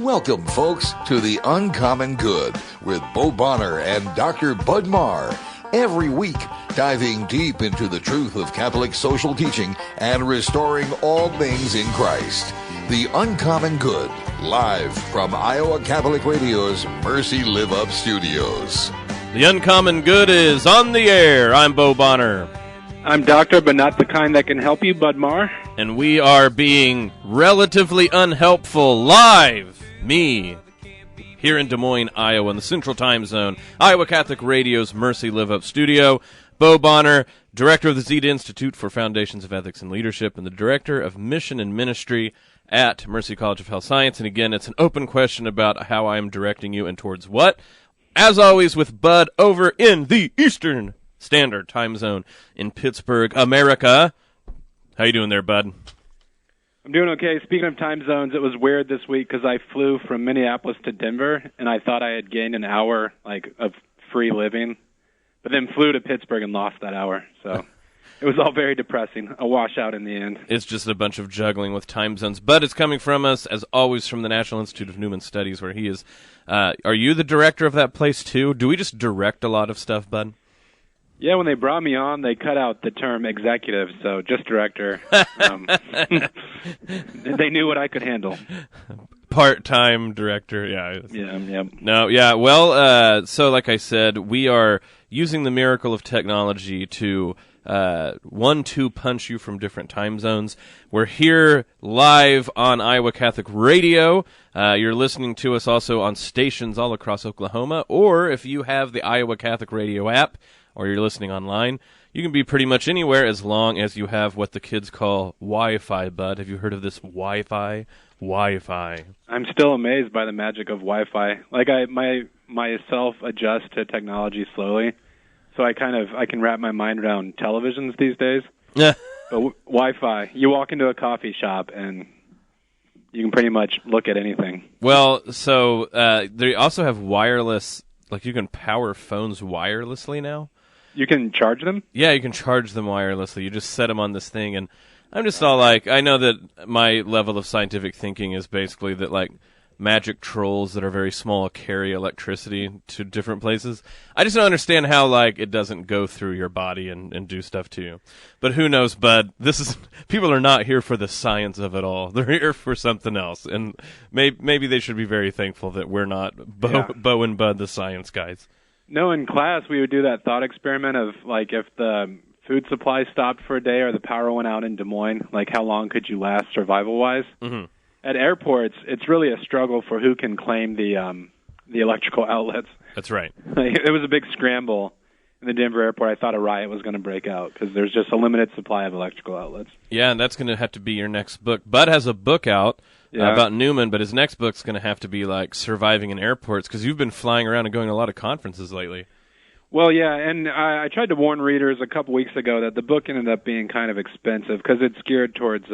Welcome, folks, to The Uncommon Good with Bo Bonner and Dr. Bud Marr. Every week, diving deep into the truth of Catholic social teaching and restoring all things in Christ. The Uncommon Good, live from Iowa Catholic Radio's Mercy Live Up Studios. The Uncommon Good is on the air. I'm Bo Bonner. I'm doctor, but not the kind that can help you, Bud Marr. And we are being relatively unhelpful live, me, here in Des Moines, Iowa, in the Central Time Zone, Iowa Catholic Radio's Mercy Live Up Studio. Bo Bonner, director of the Zeta Institute for Foundations of Ethics and Leadership, and the director of Mission and Ministry at Mercy College of Health Science. And again, it's an open question about how I am directing you and towards what. As always, with Bud over in the Eastern Standard Time Zone in Pittsburgh, America. How you doing there, Bud? I'm doing okay. Speaking of time zones, it was weird this week because I flew from Minneapolis to Denver, and I thought I had gained an hour of free living, but then flew to Pittsburgh and lost that hour. So it was all very depressing. A washout in the end. It's just a bunch of juggling with time zones. Bud is coming from us, as always, from the National Institute of Newman Studies, where he is. Are you the director of that place, too? Do we just direct a lot of stuff, Bud? Yeah, when they brought me on, they cut out the term executive, so just director. They knew what I could handle. Part-time director, yeah. Yeah. No, yeah, well, so like I said, we are using the miracle of technology to 1-2 punch you from different time zones. We're here live on Iowa Catholic Radio. You're listening to us also on stations all across Oklahoma, or if you have the Iowa Catholic Radio app, or you're listening online, you can be pretty much anywhere as long as you have what the kids call Wi-Fi, Bud. Have you heard of this Wi-Fi? Wi-Fi. I'm still amazed by the magic of Wi-Fi. Myself adjust to technology slowly, so I can wrap my mind around televisions these days. Yeah. But Wi-Fi, you walk into a coffee shop and you can pretty much look at anything. Well, so they also have wireless, like you can power phones wirelessly now. You can charge them? Yeah, you can charge them wirelessly. You just set them on this thing, and I'm just all like, I know that my level of scientific thinking is basically that, like, magic trolls that are very small carry electricity to different places. I just don't understand how, like, it doesn't go through your body and do stuff to you. But who knows, Bud? People are not here for the science of it all. They're here for something else, and maybe they should be very thankful that we're not Bo and Bud, the science guys. No, in class we would do that thought experiment of, like, if the food supply stopped for a day or the power went out in Des Moines, like, how long could you last survival-wise? Mm-hmm. At airports, it's really a struggle for who can claim the electrical outlets. That's right. It was a big scramble in the Denver airport. I thought a riot was going to break out because there's just a limited supply of electrical outlets. Yeah, and that's going to have to be your next book. Bud has a book out about Newman, but his next book's going to have to be like surviving in airports because you've been flying around and going to a lot of conferences lately. Well, yeah, and I tried to warn readers a couple weeks ago that the book ended up being kind of expensive because it's geared towards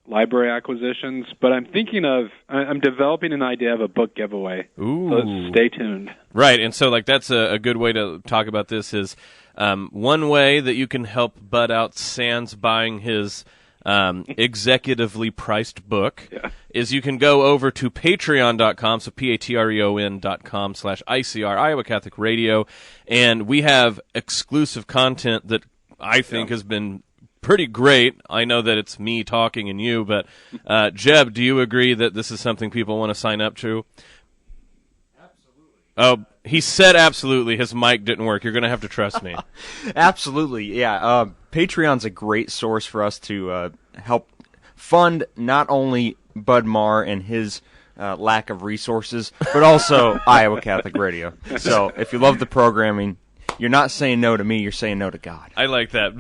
library acquisitions, but I'm developing an idea of a book giveaway. Ooh. So stay tuned. Right, and so like that's a good way to talk about this is one way that you can help Bud out sans buying his executively priced book is you can go over to patreon.com, so patreon.com/ICR, Iowa Catholic Radio, and we have exclusive content that I think has been pretty great. I know that it's me talking and you, but Jeb, do you agree that this is something people want to sign up to? Absolutely. Oh, he said absolutely. His mic didn't work. You're going to have to trust me. Absolutely, yeah. Patreon's a great source for us to help fund not only Bud Marr and his lack of resources, but also Iowa Catholic Radio. So if you love the programming, you're not saying no to me, you're saying no to God. I like that.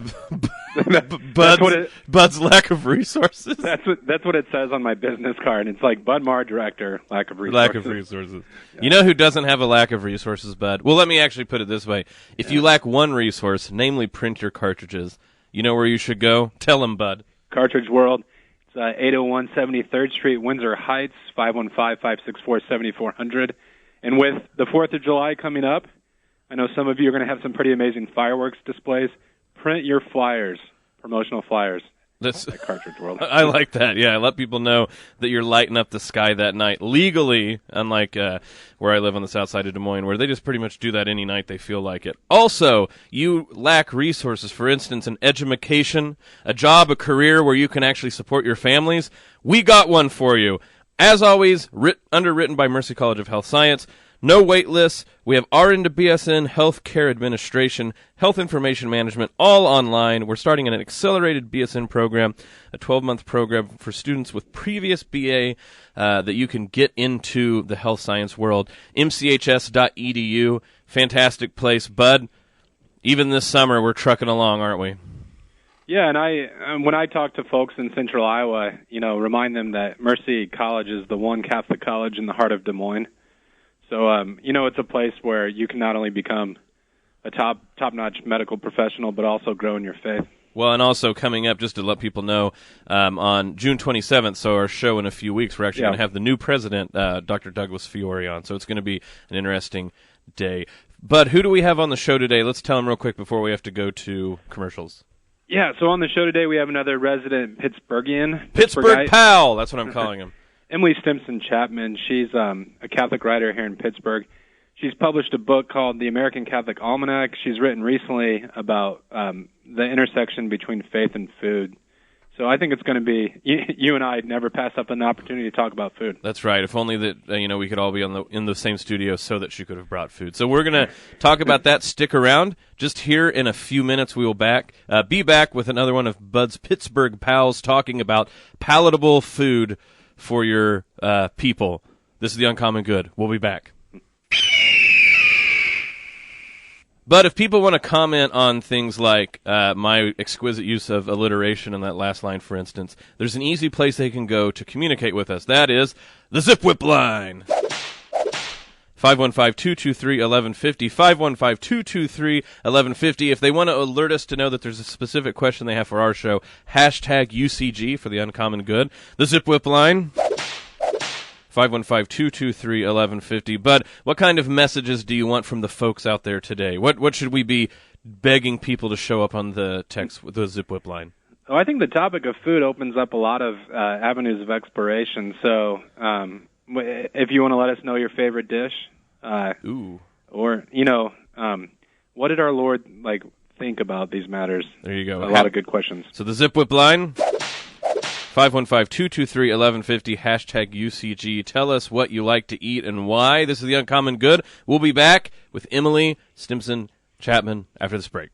Bud's lack of resources. That's what it says on my business card. It's like Bud Marr, director, lack of resources. Lack of resources. Yeah. You know who doesn't have a lack of resources, Bud? Well, let me actually put it this way. If you lack one resource, namely print your cartridges, you know where you should go? Tell them, Bud. Cartridge World. It's 801 73rd Street, Windsor Heights, 515-564-7400. And with the 4th of July coming up, I know some of you are going to have some pretty amazing fireworks displays. Print your flyers, promotional flyers. at Cartridge World. I like that. Yeah, let people know that you're lighting up the sky that night legally, unlike where I live on the south side of Des Moines, where they just pretty much do that any night they feel like it. Also, you lack resources, for instance, an education, a job, a career where you can actually support your families. We got one for you. As always, underwritten by Mercy College of Health Science. No wait lists. We have RN to BSN, Healthcare Administration, Health Information Management, all online. We're starting an accelerated BSN program, a 12-month program for students with previous BA that you can get into the health science world. mchs.edu, fantastic place. Bud, even this summer we're trucking along, aren't we? Yeah, and when I talk to folks in Central Iowa, remind them that Mercy College is the one Catholic college in the heart of Des Moines. So, it's a place where you can not only become a top-notch medical professional, but also grow in your faith. Well, and also coming up, just to let people know, on June 27th, so our show in a few weeks, we're actually going to have the new president, Dr. Douglas Fiore, on. So it's going to be an interesting day. But who do we have on the show today? Let's tell them real quick before we have to go to commercials. Yeah, so on the show today we have another resident Pittsburghian. Pittsburgh pal, that's what I'm calling him. Emily Stimpson Chapman. She's a Catholic writer here in Pittsburgh. She's published a book called The American Catholic Almanac. She's written recently about the intersection between faith and food. So I think it's going to be, you and I never pass up an opportunity to talk about food. That's right. If only that we could all be in the same studio so that she could have brought food. So we're going to talk about that. Stick around. Just here in a few minutes we will be back with another one of Bud's Pittsburgh pals talking about palatable food for your people. This is The Uncommon Good. We'll be back. But if people want to comment on things like my exquisite use of alliteration in that last line, for instance, there's an easy place they can go to communicate with us. That is the Zip Whip line. 515-223-1150, 515-223-1150. If they want to alert us to know that there's a specific question they have for our show, hashtag UCG for The Uncommon Good. The Zip Whip line, 515-223-1150. But what kind of messages do you want from the folks out there today? What should we be begging people to show up on the text with the Zip Whip line? Oh, I think the topic of food opens up a lot of avenues of exploration. So if you want to let us know your favorite dish, or what did our Lord think about these matters? There you go. A lot of good questions. So the Zip Whip line, 515-223-1150, hashtag UCG. Tell us what you like to eat and why. This is The Uncommon Good. We'll be back with Emily Stimpson Chapman after this break.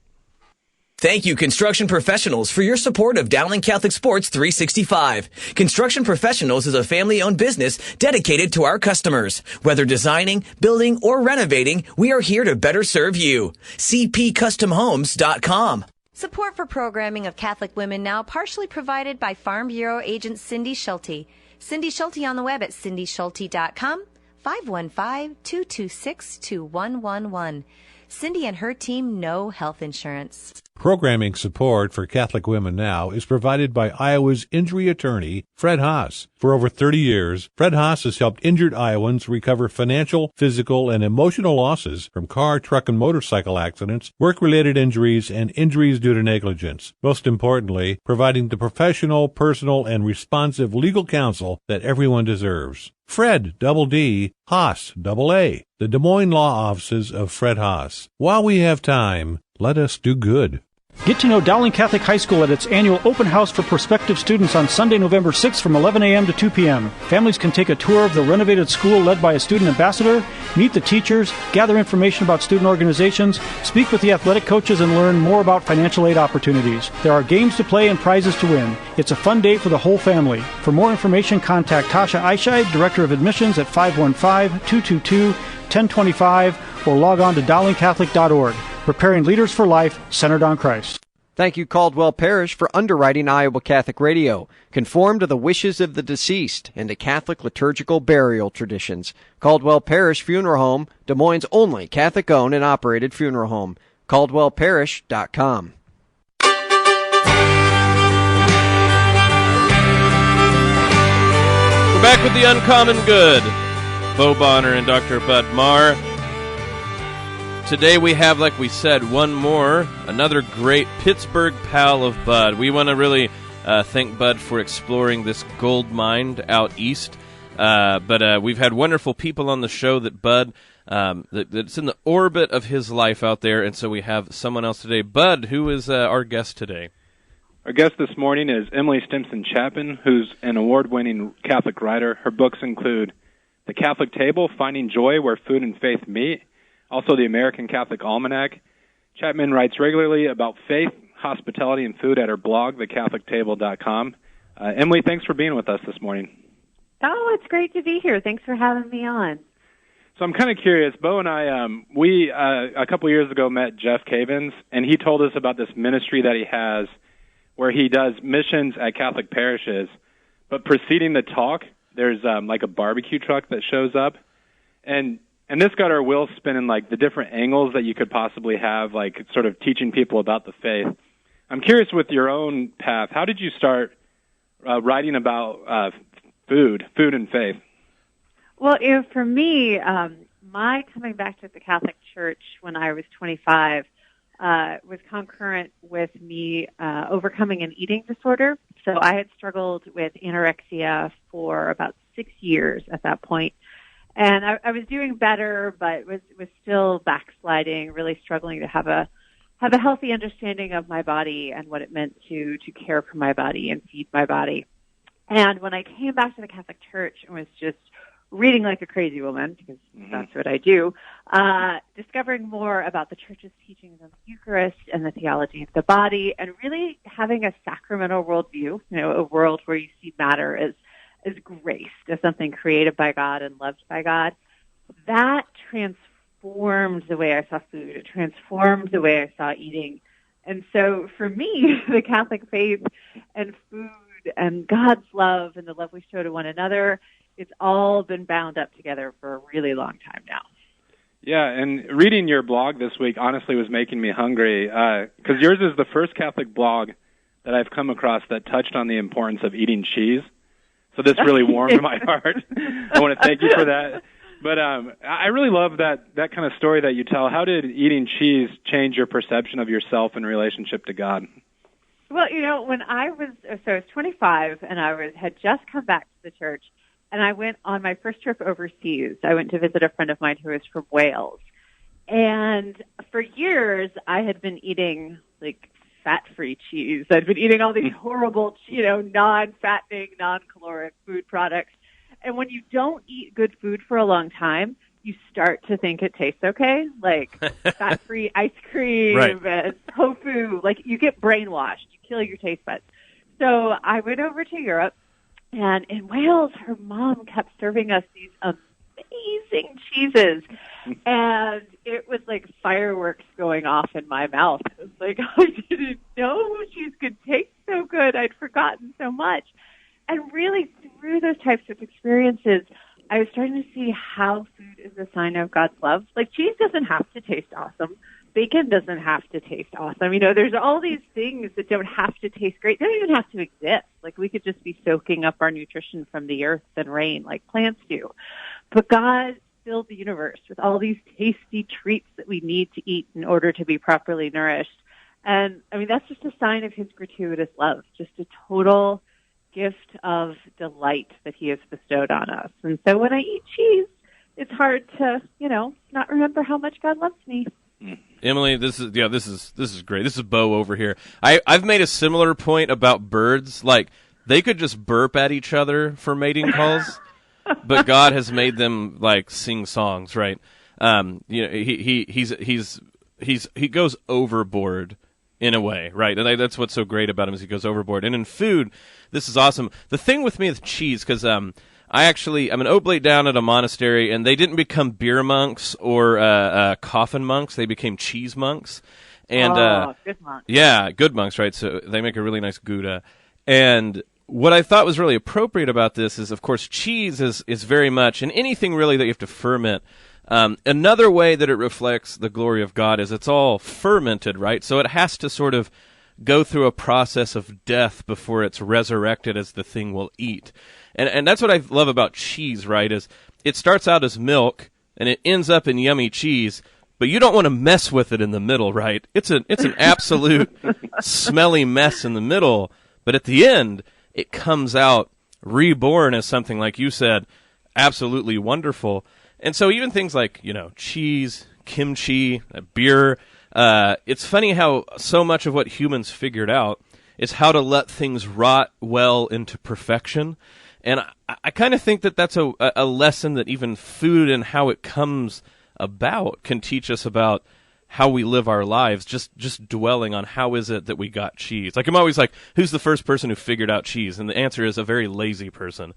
Thank you, Construction Professionals, for your support of Dowling Catholic Sports 365. Construction Professionals is a family-owned business dedicated to our customers. Whether designing, building, or renovating, we are here to better serve you. CPCustomHomes.com. Support for programming of Catholic Women Now partially provided by Farm Bureau agent Cindy Schulte. Cindy Schulte on the web at cindyschulte.com, 515-226-2111. Cindy and her team know health insurance. Programming support for Catholic Women Now is provided by Iowa's injury attorney, Fred Haas. For over 30 years, Fred Haas has helped injured Iowans recover financial, physical, and emotional losses from car, truck, and motorcycle accidents, work-related injuries, and injuries due to negligence. Most importantly, providing the professional, personal, and responsive legal counsel that everyone deserves. Fred, Double D, Haas, Double A, the Des Moines Law Offices of Fred Haas. While we have time, let us do good. Get to know Dowling Catholic High School at its annual open house for prospective students on Sunday, November 6th from 11 a.m. to 2 p.m. Families can take a tour of the renovated school led by a student ambassador, meet the teachers, gather information about student organizations, speak with the athletic coaches, and learn more about financial aid opportunities. There are games to play and prizes to win. It's a fun day for the whole family. For more information, contact Tasha Eichscheid, Director of Admissions, at 515-222-1025 or log on to dowlingcatholic.org. Preparing leaders for life centered on Christ. Thank you, Caldwell Parish, for underwriting Iowa Catholic Radio. Conform to the wishes of the deceased and to Catholic liturgical burial traditions. Caldwell Parish Funeral Home, Des Moines' only Catholic-owned and operated funeral home. CaldwellParish.com. We're back with The Uncommon Good. Bo Bonner and Dr. Bud Marr. Today we have, like we said, another great Pittsburgh pal of Bud. We want to really Thank Bud for exploring this gold mine out east. But we've had wonderful people on the show that Bud, that's in the orbit of his life out there, and so we have someone else today. Bud, who is our guest today? Our guest this morning is Emily Stimpson Chapman, who's an award-winning Catholic writer. Her books include The Catholic Table, Finding Joy Where Food and Faith Meet, also the American Catholic Almanac. Chapman writes regularly about faith, hospitality, and food at her blog, thecatholictable.com. Emily, thanks for being with us this morning. Oh, it's great to be here. Thanks for having me on. So I'm kind of curious. Bo and I, we a couple years ago met Jeff Cavins, and he told us about this ministry that he has where he does missions at Catholic parishes. But preceding the talk, there's like a barbecue truck that shows up. And this got our wheels spinning, like the different angles that you could possibly have, like sort of teaching people about the faith. I'm curious with your own path, how did you start writing about food and faith? Well, for me, my coming back to the Catholic Church when I was 25 was concurrent with me overcoming an eating disorder. So I had struggled with anorexia for about 6 years at that point. And I was doing better, but was still backsliding, really struggling to have a healthy understanding of my body and what it meant to care for my body and feed my body. And when I came back to the Catholic Church and was just reading like a crazy woman, because that's what I do, discovering more about the Church's teachings on the Eucharist and the theology of the body, and really having a sacramental worldview, a world where you see matter as grace, as something created by God and loved by God, that transformed the way I saw food. It transformed the way I saw eating. And so for me, the Catholic faith and food and God's love and the love we show to one another, it's all been bound up together for a really long time now. Yeah, and reading your blog this week honestly was making me hungry, because yours is the first Catholic blog that I've come across that touched on the importance of eating cheese. So this really warmed my heart. I want to thank you for that. But I really love that kind of story that you tell. How did eating cheese change your perception of yourself in relationship to God? Well, when I was 25 and I had just come back to the church, and I went on my first trip overseas. I went to visit a friend of mine who was from Wales. And for years, I had been eating, like, fat-free cheese. I'd been eating all these horrible, non-fattening, non-caloric food products. And when you don't eat good food for a long time, you start to think it tastes okay, like fat-free ice cream, and tofu. Like, you get brainwashed. You kill your taste buds. So I went over to Europe, and in Wales, her mom kept serving us these amazing cheeses. And it was like fireworks going off in my mouth. It was like, I didn't know cheese could taste so good. I'd forgotten so much. And really, through those types of experiences, I was starting to see how food is a sign of God's love. Like, cheese doesn't have to taste awesome. Bacon doesn't have to taste awesome. There's all these things that don't have to taste great. They don't even have to exist. Like, we could just be soaking up our nutrition from the earth and rain like plants do. But God filled the universe with all these tasty treats that we need to eat in order to be properly nourished. And, that's just a sign of his gratuitous love, just a total gift of delight that he has bestowed on us. And so when I eat cheese, it's hard to, not remember how much God loves me. Emily, this is great. This is Bo over here. I've made a similar point about birds. Like, they could just burp at each other for mating calls, but God has made them like sing songs, right? He goes overboard in a way, right? And that's what's so great about him is he goes overboard. And in food, this is awesome. The thing with me with cheese, because I'm an oblate down at a monastery, and they didn't become beer monks or coffin monks. They became cheese monks. And good monks. Yeah, good monks, right? So they make a really nice Gouda. And what I thought was really appropriate about this is, of course, cheese is very much, and anything really that you have to ferment. Another way that it reflects the glory of God is it's all fermented, right? So it has to sort of go through a process of death before it's resurrected as the thing we'll eat. And that's what I love about cheese, right, is it starts out as milk, and it ends up in yummy cheese, but you don't want to mess with it in the middle, right? It's an absolute smelly mess in the middle. But at the end, it comes out reborn as something, like you said, absolutely wonderful. And so even things like, cheese, kimchi, beer, it's funny how so much of what humans figured out is how to let things rot well into perfection. And I kind of think that that's a lesson that even food and how it comes about can teach us about how we live our lives, just dwelling on how is it that we got cheese. Like, I'm always like, who's the first person who figured out cheese? And the answer is a very lazy person.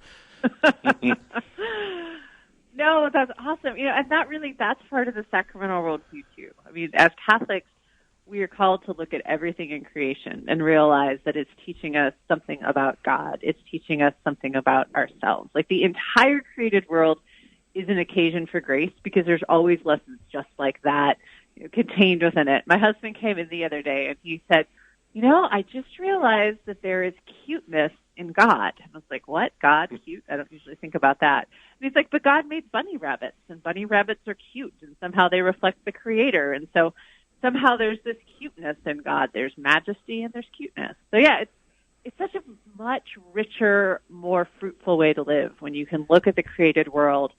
No, that's awesome. And that's part of the sacramental worldview too. I mean, as Catholics, we are called to look at everything in creation and realize that it's teaching us something about God. It's teaching us something about ourselves. Like, the entire created world is an occasion for grace, because there's always lessons just like that contained within it. My husband came in the other day and he said, I just realized that there is cuteness in God. And I was like, what? God cute? I don't usually think about that. And he's like, but God made bunny rabbits, and bunny rabbits are cute, and somehow they reflect the Creator. And so somehow there's this cuteness in God. There's majesty and there's cuteness. So yeah, it's such a much richer, more fruitful way to live when you can look at the created world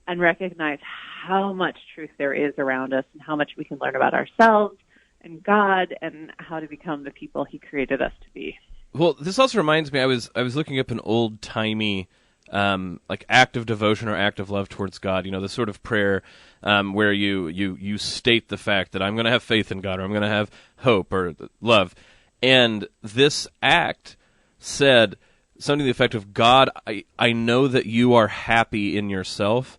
and recognize how much truth there is around us and how much we can learn about ourselves and God and how to become the people He created us to be. Well, this also reminds me, I was looking up an old-timey like act of devotion or act of love towards God, the sort of prayer where you state the fact that I'm going to have faith in God, or I'm going to have hope or love. And this act said something to the effect of, God, I know that you are happy in yourself.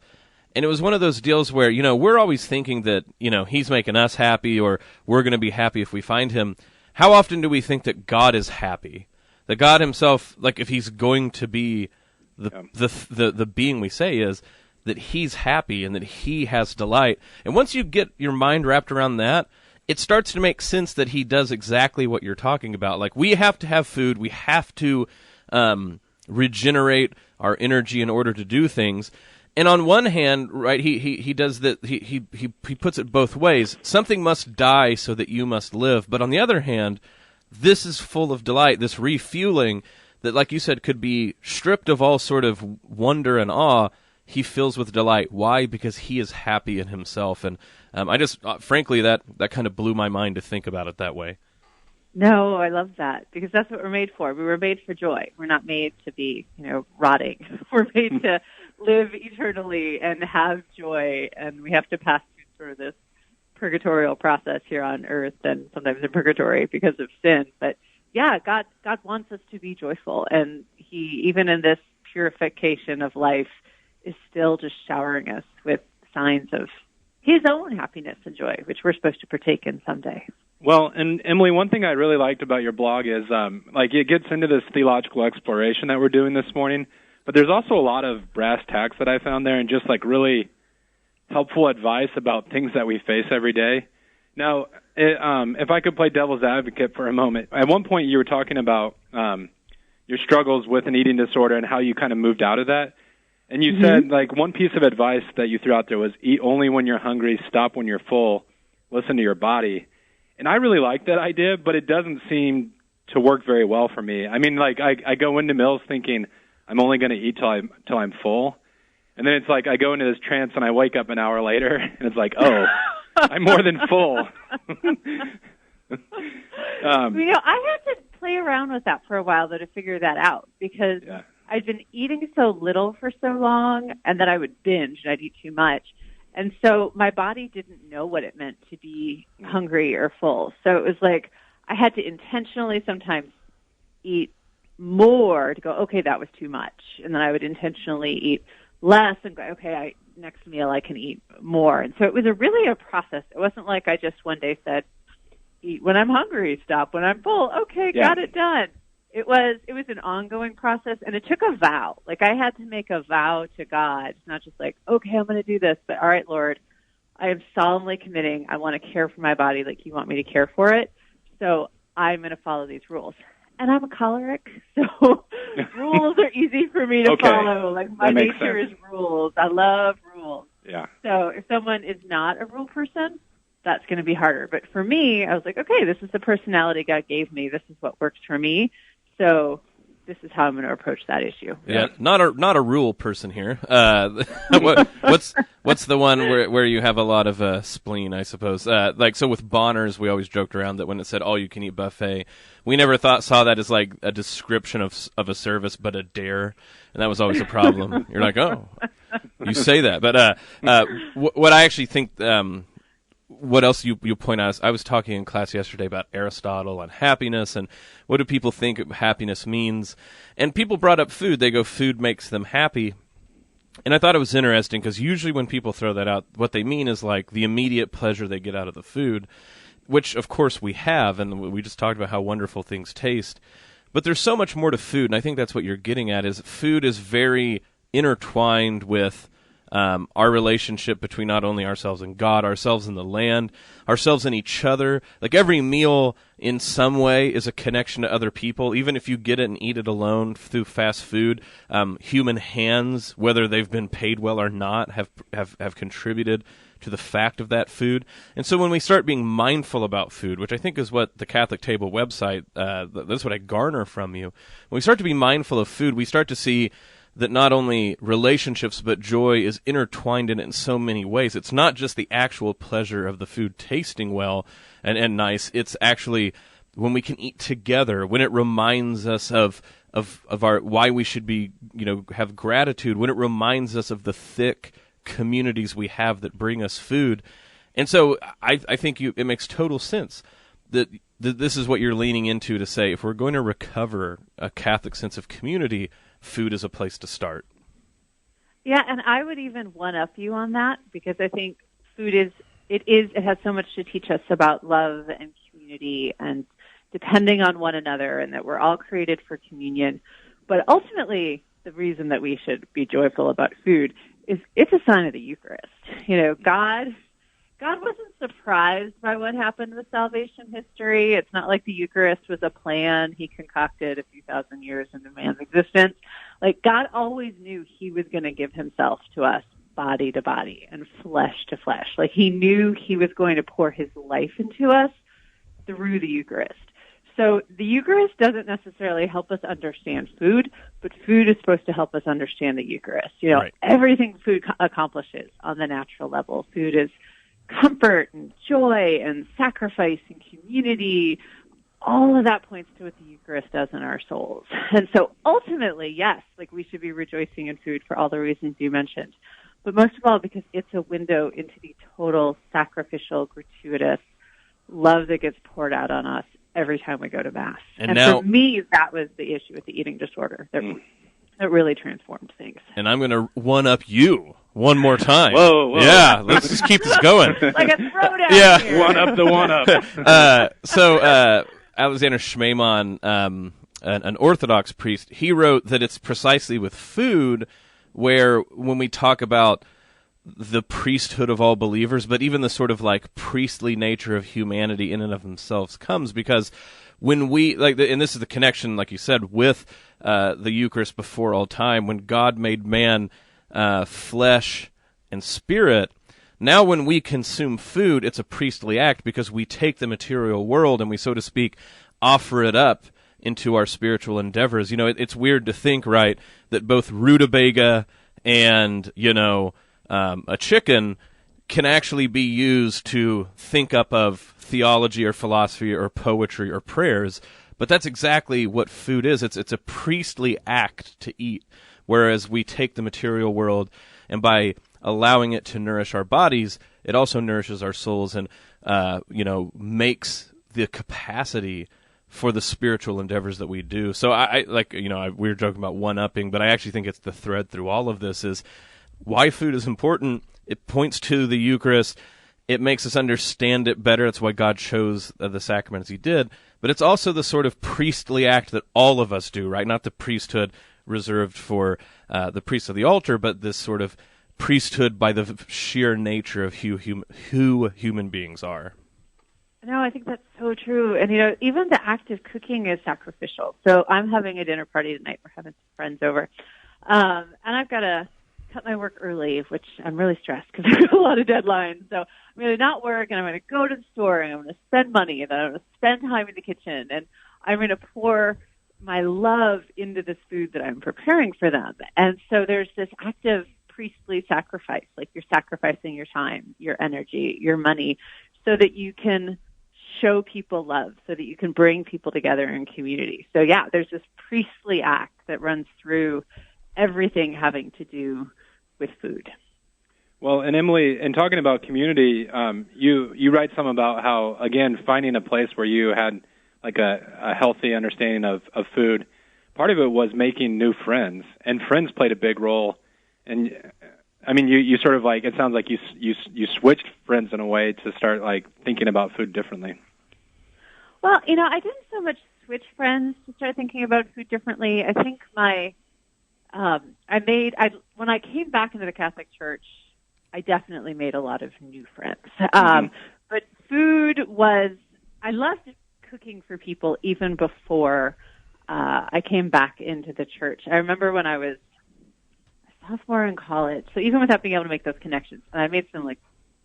And it was one of those deals where, we're always thinking that, He's making us happy, or we're going to be happy if we find Him. How often do we think that God is happy? That God Himself, like, if He's going to be the being we say is, that He's happy and that He has delight. And once you get your mind wrapped around that, it starts to make sense that He does exactly what you're talking about. Like, we have to have food, we have to regenerate our energy in order to do things. And on one hand, right, he does that. He puts it both ways. Something must die so that you must live. But on the other hand, this is full of delight. This refueling that, like you said, could be stripped of all sort of wonder and awe. He fills with delight. Why? Because He is happy in Himself. And I just, frankly, that kind of blew my mind to think about it that way. No, I love that, because that's what we're made for. We were made for joy. We're not made to be, rotting. We're made to live eternally and have joy, and we have to pass through sort of this purgatorial process here on earth, and sometimes in purgatory because of sin. But yeah, God wants us to be joyful, and He, even in this purification of life, is still just showering us with signs of His own happiness and joy, which we're supposed to partake in someday. Well, and Emily, one thing I really liked about your blog is, it gets into this theological exploration that we're doing this morning, but there's also a lot of brass tacks that I found there, and just really helpful advice about things that we face every day. Now, if I could play devil's advocate for a moment, at one point you were talking about your struggles with an eating disorder and how you kind of moved out of that, and you said, one piece of advice that you threw out there was, eat only when you're hungry, stop when you're full, listen to your body. And I really like that idea, but it doesn't seem to work very well for me. I mean, I go into meals thinking I'm only going to eat till I'm full, and then it's I go into this trance and I wake up an hour later and it's oh, I'm more than full. I had to play around with that for a while though to figure that out, because I'd been eating so little for so long, and then I would binge and I'd eat too much. And so my body didn't know what it meant to be hungry or full. So it was I had to intentionally sometimes eat more to go, okay, that was too much. And then I would intentionally eat less and go, okay, next meal I can eat more. And so it was really a process. It wasn't I just one day said, eat when I'm hungry, stop when I'm full. Okay, got it done. It was an ongoing process, and it took a vow. I had to make a vow to God, not just okay, I'm going to do this, but all right, Lord, I am solemnly committing. I want to care for my body like you want me to care for it, so I'm going to follow these rules. And I'm a choleric, so rules are easy for me to follow. My nature is rules. I love rules. Yeah. So if someone is not a rule person, that's going to be harder. But for me, I was okay, this is the personality God gave me. This is what works for me. So this is how I'm going to approach that issue. Yeah, not a rule person here. What's the one where you have a lot of spleen, I suppose? So with Bonner's, we always joked around that when it said all you can eat buffet, we never saw that as like a description of a service, but a dare, and that was always a problem. You're like, oh, you say that, but what I actually think. What else you point out? I was talking in class yesterday about Aristotle and happiness, and what do people think happiness means? And people brought up food. They go, food makes them happy. And I thought it was interesting because usually when people throw that out, what they mean is like the immediate pleasure they get out of the food, which of course we have, and we just talked about how wonderful things taste. But there's so much more to food, and I think that's what you're getting at, is food is very intertwined with our relationship between not only ourselves and God, ourselves and the land, ourselves and each other. Like every meal in some way is a connection to other people. Even if you get it and eat it alone through fast food, human hands, whether they've been paid well or not, have contributed to the fact of that food. And so when we start being mindful about food, which I think is what the Catholic Table website, that's what I garner from you. When we start to be mindful of food, we start to see that not only relationships but joy is intertwined in it in so many ways. It's not just the actual pleasure of the food tasting well and nice. It's actually when we can eat together, when it reminds us of our why we should be, have gratitude, when it reminds us of the thick communities we have that bring us food. And so I think it makes total sense that this is what you're leaning into to say, if we're going to recover a Catholic sense of community, food is a place to start. Yeah, and I would even one-up you on that, because I think food it has so much to teach us about love and community and depending on one another, and that we're all created for communion. But ultimately, the reason that we should be joyful about food is it's a sign of the Eucharist. God wasn't surprised by what happened with salvation history. It's not like the Eucharist was a plan he concocted a few thousand years into man's existence. Like, God always knew he was going to give himself to us body to body and flesh to flesh. Like, he knew he was going to pour his life into us through the Eucharist. So the Eucharist doesn't necessarily help us understand food, but food is supposed to help us understand the Eucharist. Right. Everything food accomplishes on the natural level. Food is comfort and joy and sacrifice and community. All of that points to what the Eucharist does in our souls. And so ultimately, yes, we should be rejoicing in food for all the reasons you mentioned. But most of all, because it's a window into the total sacrificial, gratuitous love that gets poured out on us every time we go to Mass. And now, for me, that was the issue with the eating disorder that really transformed things. And I'm going to one-up you one more time. Whoa. Yeah, let's just keep this going. Like a throwdown. Yeah. Here. One up the one up. So Alexander Schmemann, an Orthodox priest, he wrote that it's precisely with food where when we talk about the priesthood of all believers, but even the sort of priestly nature of humanity in and of themselves comes, because when we, and this is the connection, like you said, with the Eucharist before all time, when God made man flesh and spirit, now when we consume food, it's a priestly act because we take the material world and we, so to speak, offer it up into our spiritual endeavors. It's weird to think, right, that both rutabaga and, a chicken can actually be used to think up of theology or philosophy or poetry or prayers, but that's exactly what food is. It's a priestly act to eat, whereas we take the material world, and by allowing it to nourish our bodies, it also nourishes our souls and, makes the capacity for the spiritual endeavors that we do. So we were joking about one-upping, but I actually think it's the thread through all of this is why food is important. It points to the Eucharist. It makes us understand it better. That's why God chose the sacrament as he did. But it's also the sort of priestly act that all of us do, right? Not the priesthood reserved for the priests of the altar, but this sort of priesthood by the sheer nature of who human beings are. No, I think that's so true. And, even the act of cooking is sacrificial. So I'm having a dinner party tonight. We're having some friends over. And I've got to cut my work early, which I'm really stressed because I've got a lot of deadlines. So I'm going to not work, and I'm going to go to the store, and I'm going to spend money, and then I'm going to spend time in the kitchen, and I'm going to pour my love into this food that I'm preparing for them. And so there's this active priestly sacrifice, like you're sacrificing your time, your energy, your money, so that you can show people love, so that you can bring people together in community. So yeah, there's this priestly act that runs through everything having to do with food. Well, and Emily, in talking about community, you write some about how, again, finding a place where you had like a healthy understanding of food. Part of it was making new friends, and friends played a big role. And I mean, you sort of like, it sounds like you switched friends in a way to start like thinking about food differently. Well, I didn't so much switch friends to start thinking about food differently. I think when I came back into the Catholic Church, I definitely made a lot of new friends. But food I loved cooking for people even before I came back into the church. I remember when I was a sophomore in college, so even without being able to make those connections, and I made some like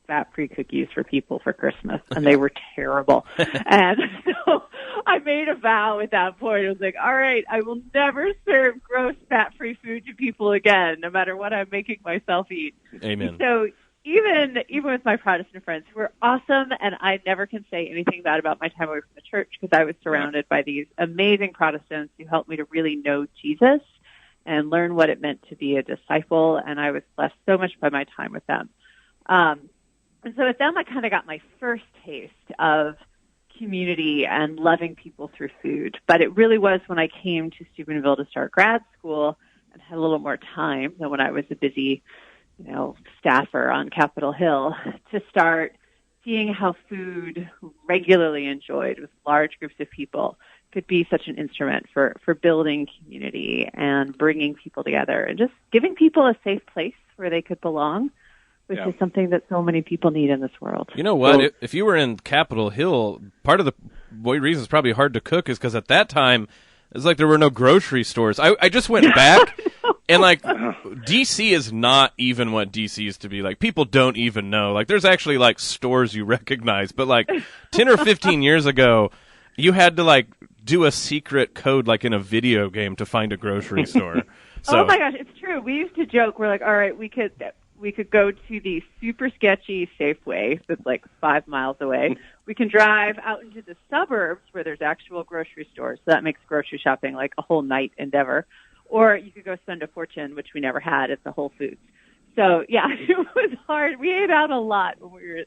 fat-free cookies for people for Christmas, and they were terrible. And so I made a vow at that point. I was like, all right, I will never serve gross fat-free food to people again, no matter what I'm making myself eat. Amen. So even with my Protestant friends, who were awesome, and I never can say anything bad about my time away from the church, because I was surrounded by these amazing Protestants who helped me to really know Jesus and learn what it meant to be a disciple, and I was blessed so much by my time with them. And so with them, I kind of got my first taste of community and loving people through food. But it really was when I came to Steubenville to start grad school and had a little more time than when I was a busy, staffer on Capitol Hill, to start seeing how food regularly enjoyed with large groups of people could be such an instrument for building community and bringing people together and just giving people a safe place where they could belong, which is something that so many people need in this world. You know what? If you were in Capitol Hill, part of the reason it's probably hard to cook is because at that time, it's like there were no grocery stores. I just went back, and like, D.C. is not even what D.C. used to be. Like, people don't even know. Like, there's actually, like, stores you recognize. But, like, 10 or 15 years ago, you had to, like, do a secret code, like, in a video game to find a grocery store. So, oh, my gosh, it's true. We used to joke. We're like, all right, we could go to the super sketchy Safeway that's like 5 miles away. We can drive out into the suburbs where there's actual grocery stores. So that makes grocery shopping like a whole night endeavor. Or you could go spend a fortune, which we never had, at the Whole Foods. So yeah, it was hard. We ate out a lot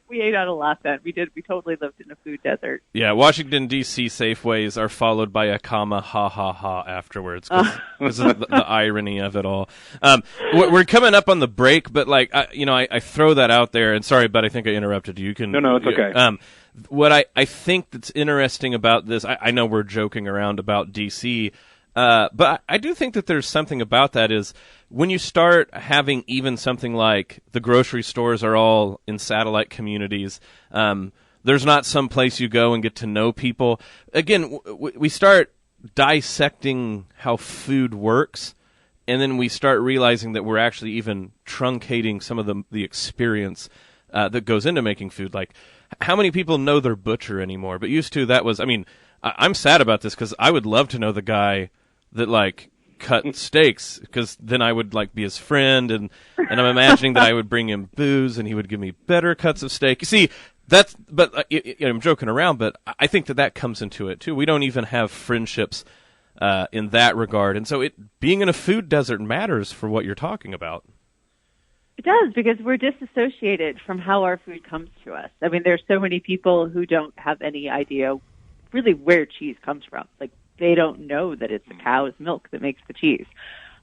we ate out a lot then. We totally lived in a food desert. Yeah, Washington D.C. Safeways are followed by a comma ha ha ha afterwards. This is the irony of it all. We're coming up on the break, but like I throw that out there. And sorry, but I think I interrupted you. You can No, it's okay. What I think that's interesting about this, I know we're joking around about D.C., but I do think that there's something about that is when you start having even something like the grocery stores are all in satellite communities, there's not some place you go and get to know people. Again, we start dissecting how food works, and then we start realizing that we're actually even truncating some of the experience that goes into making food. Like, how many people know their butcher anymore? But used to, that was, I'm sad about this because I would love to know the guy that like cut steaks, because then I would like be his friend, and I'm imagining that I would bring him booze and he would give me better cuts of steak. You see, I'm joking around, but I think that comes into it too. We don't even have friendships in that regard, and so being in a food desert matters for what you're talking about. It does, because we're disassociated from how our food comes to us. I mean, there's so many people who don't have any idea really where cheese comes from. Like, they don't know that it's the cow's milk that makes the cheese.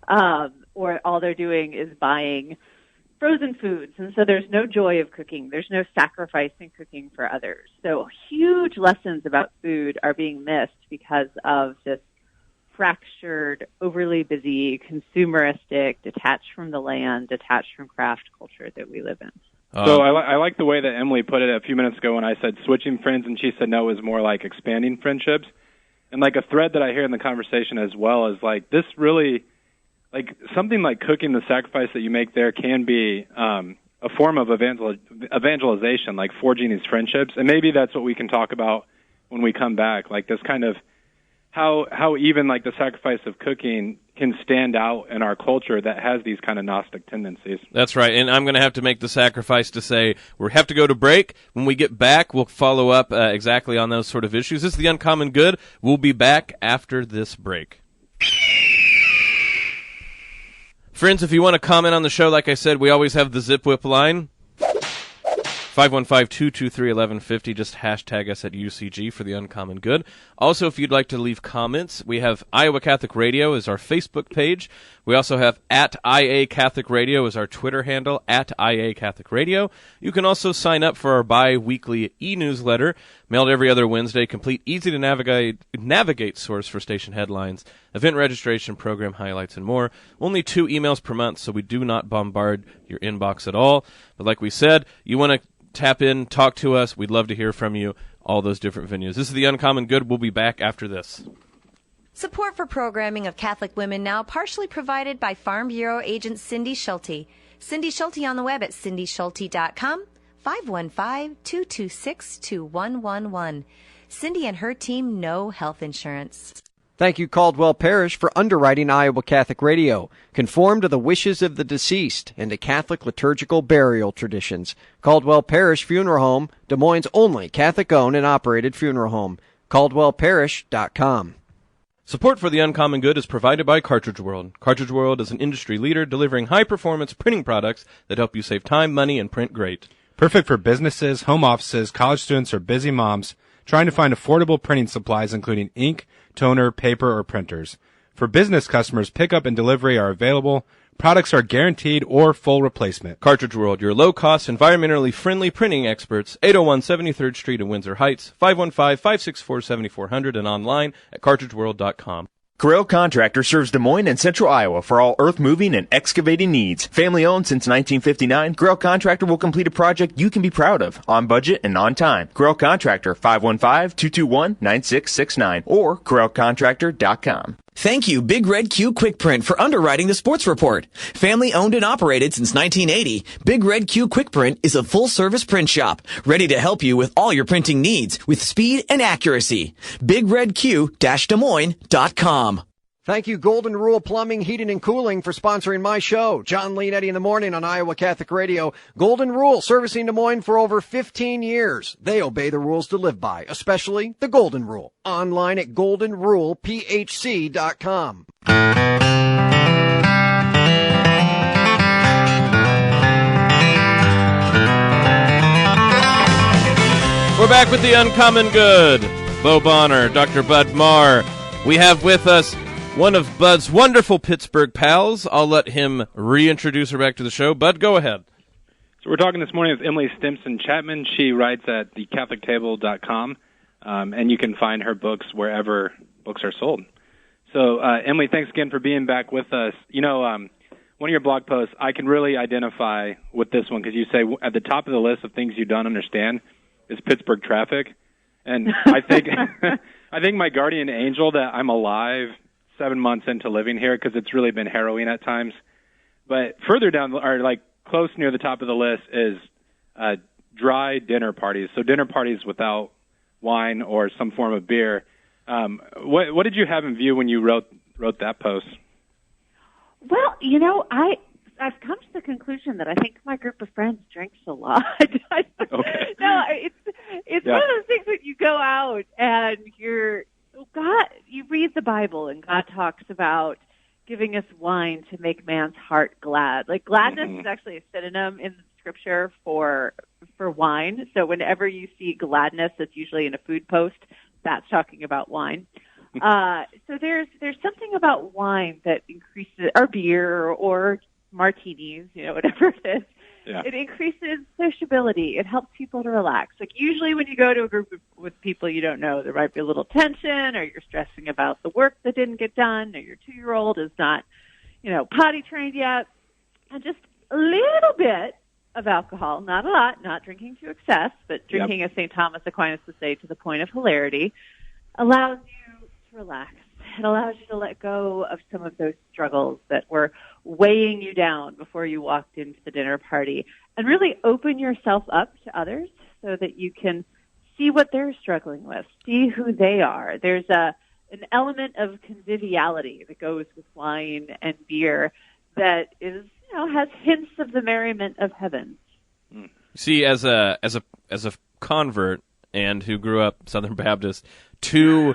Or all they're doing is buying frozen foods. And so there's no joy of cooking. There's no sacrifice in cooking for others. So huge lessons about food are being missed because of this fractured, overly busy, consumeristic, detached from the land, detached from craft culture that we live in. So I like the way that Emily put it a few minutes ago when I said switching friends, and she said no, it was more like expanding friendships. And like a thread that I hear in the conversation as well is like this really, like something like cooking, the sacrifice that you make there can be a form of evangelization, like forging these friendships. And maybe that's what we can talk about when we come back, like this kind of how even like the sacrifice of cooking can stand out in our culture that has these kind of Gnostic tendencies. That's right, and I'm going to have to make the sacrifice to say we have to go to break. When we get back, we'll follow up exactly on those sort of issues. This is The Uncommon Good. We'll be back after this break. Friends, if you want to comment on the show, like I said, we always have the Zip Whip line. 515-223-1150. Just hashtag us at UCG for The Uncommon Good. Also, if you'd like to leave comments, we have Iowa Catholic Radio as our Facebook page. We also have at IA Catholic Radio as our Twitter handle, at IA Catholic Radio. You can also sign up for our bi-weekly e-newsletter, mailed every other Wednesday, complete, easy-to-navigate source for station headlines, event registration, program highlights, and more. Only 2 emails per month, so we do not bombard your inbox at all. But like we said, you want to tap in, talk to us. We'd love to hear from you, all those different venues. This is The Uncommon Good. We'll be back after this. Support for programming of Catholic Women Now partially provided by Farm Bureau agent Cindy Schulte. Cindy Schulte on the web at cindyschulte.com, 515-226-2111. Cindy and her team know health insurance. Thank you, Caldwell Parish, for underwriting Iowa Catholic Radio. Conform to the wishes of the deceased and to Catholic liturgical burial traditions. Caldwell Parish Funeral Home, Des Moines' only Catholic-owned and operated funeral home. CaldwellParish.com. Support for The Uncommon Good is provided by Cartridge World. Cartridge World is an industry leader delivering high-performance printing products that help you save time, money, and print great. Perfect for businesses, home offices, college students, or busy moms trying to find affordable printing supplies including ink, toner, paper, or printers. For business customers, pickup and delivery are available. Products are guaranteed or full replacement. Cartridge World, your low-cost, environmentally friendly printing experts, 801 73rd Street in Windsor Heights, 515-564-7400, and online at cartridgeworld.com. Correll Contractor serves Des Moines and Central Iowa for all earth moving and excavating needs. Family owned since 1959, Correll Contractor will complete a project you can be proud of, on budget and on time. Correll Contractor, 515-221-9669 or CorrellContractor.com. Thank you, Big Red Q Quick Print, for underwriting the sports report. Family owned and operated since 1980, Big Red Q Quick Print is a full-service print shop, ready to help you with all your printing needs with speed and accuracy. BigRedQ-DesMoines.com. Thank you, Golden Rule Plumbing, Heating, and Cooling, for sponsoring my show. John Leonetti in the morning on Iowa Catholic Radio. Golden Rule, servicing Des Moines for over 15 years. They obey the rules to live by, especially the Golden Rule. Online at goldenrulephc.com. We're back with The Uncommon Good. Bo Bonner, Dr. Bud Marr. We have with us one of Bud's wonderful Pittsburgh pals. I'll let him reintroduce her back to the show. Bud, go ahead. So we're talking this morning with Emily Stimpson Chapman. She writes at thecatholictable.com, and you can find her books wherever books are sold. So, Emily, thanks again for being back with us. You know, one of your blog posts, I can really identify with this one because you say at the top of the list of things you don't understand is Pittsburgh traffic. And I think I think my guardian angel that I'm alive 7 months into living here because it's really been harrowing at times. But further down, or like close near the top of the list, is dry dinner parties. So dinner parties without wine or some form of beer. What did you have in view when you wrote that post? Well, you know, I've come to the conclusion that I think my group of friends drinks a lot. Okay. No, it's one of those things that you go out and you read the Bible and God talks about giving us wine to make man's heart glad. Like gladness is actually a synonym in the scripture for wine. So whenever you see gladness, that's usually in a food post. That's talking about wine. So there's something about wine that increases, or beer or martinis, you know, whatever it is. Yeah. It increases sociability. It helps people to relax. Like usually when you go to a group with people you don't know, there might be a little tension, or you're stressing about the work that didn't get done, or your 2-year-old is not, you know, potty trained yet. And just a little bit of alcohol, not a lot, not drinking to excess, but drinking, as St. Thomas Aquinas would say, to the point of hilarity, allows you to relax. It allows you to let go of some of those struggles that were weighing you down before you walked into the dinner party, and really open yourself up to others so that you can see what they're struggling with, see who they are. There's a an element of conviviality that goes with wine and beer that is, has hints of the merriment of heaven. See, as a convert and who grew up Southern Baptist, two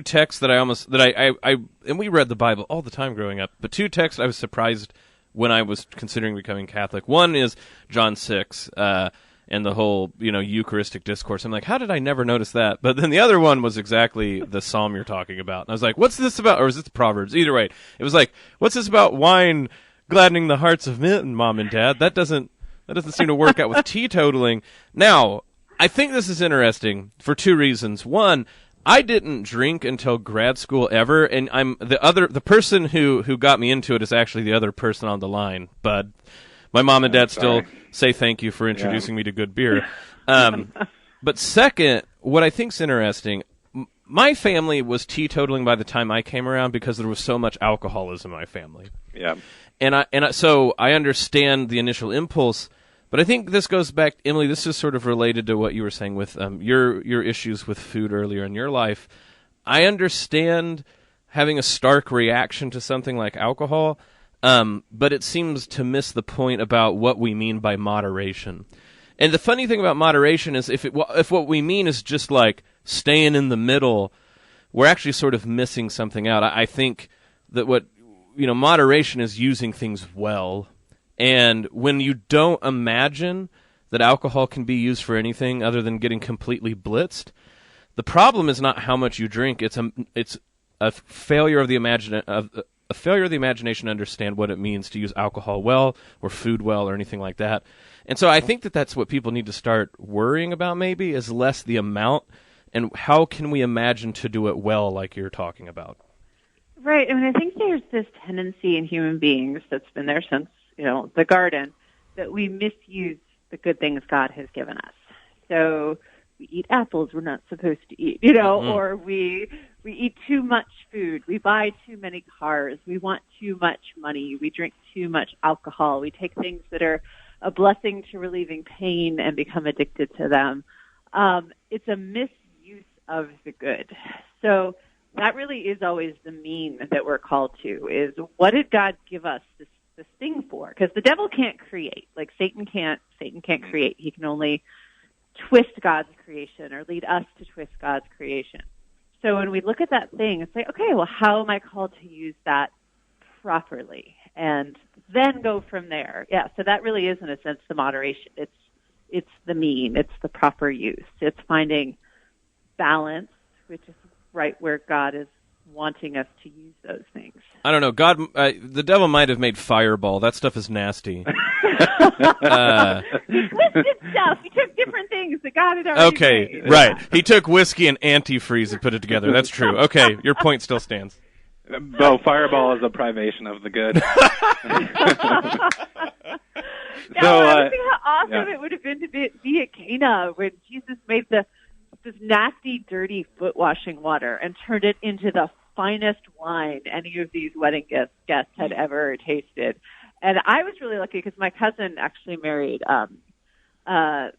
texts that I and we read the Bible all the time growing up, but two texts I was surprised when I was considering becoming Catholic. One is John 6, and the whole, Eucharistic discourse. I'm like, how did I never notice that? But then the other one was exactly the psalm you're talking about. And I was like, what's this about? Or is it the Proverbs? Either way, it was like, what's this about wine gladdening the hearts of men, Mom and Dad? That doesn't seem to work out with teetotaling. Now, I think this is interesting for two reasons. One, I didn't drink until grad school ever, and the person who got me into it is actually the other person on the line, Bud. My mom and dad still say thank you for introducing me to good beer. But second, what I think's interesting, my family was teetotaling by the time I came around because there was so much alcoholism in my family. Yeah. So I understand the initial impulse, but I think this goes back, Emily, this is sort of related to what you were saying with your issues with food earlier in your life. I understand having a stark reaction to something like alcohol, but it seems to miss the point about what we mean by moderation. And the funny thing about moderation is if what we mean is just like staying in the middle, we're actually sort of missing something out. I think that moderation is using things well. And when you don't imagine that alcohol can be used for anything other than getting completely blitzed, the problem is not how much you drink. It's a failure of the imagination to understand what it means to use alcohol well or food well or anything like that. And so I think that that's what people need to start worrying about maybe is less the amount and how can we imagine to do it well like you're talking about. Right. I mean, I think there's this tendency in human beings that's been there since, the garden, that we misuse the good things God has given us. So we eat apples we're not supposed to eat, or we eat too much food. We buy too many cars. We want too much money. We drink too much alcohol. We take things that are a blessing to relieving pain and become addicted to them. It's a misuse of the good. So that really is always the mean that we're called to, is what did God give us this thing for? Because the devil can't create. Like Satan can't create. He can only twist God's creation or lead us to twist God's creation. So when we look at that thing and say, okay, well, how am I called to use that properly? And then go from there. Yeah, so that really is, in a sense, the moderation. It's the mean. It's the proper use. It's finding balance, which is right where God is wanting us to use those things. I don't know. God, the devil might have made Fireball. That stuff is nasty. He twisted stuff. He took different things that God had already made. Right. He took whiskey and antifreeze and put it together. That's true. Okay, your point still stands. Bo, Fireball is a privation of the good. I was thinking how awesome it would have been to be at Cana when Jesus made this nasty, dirty foot washing water and turned it into the finest wine any of these wedding guests had ever tasted. And I was really lucky because my cousin actually married into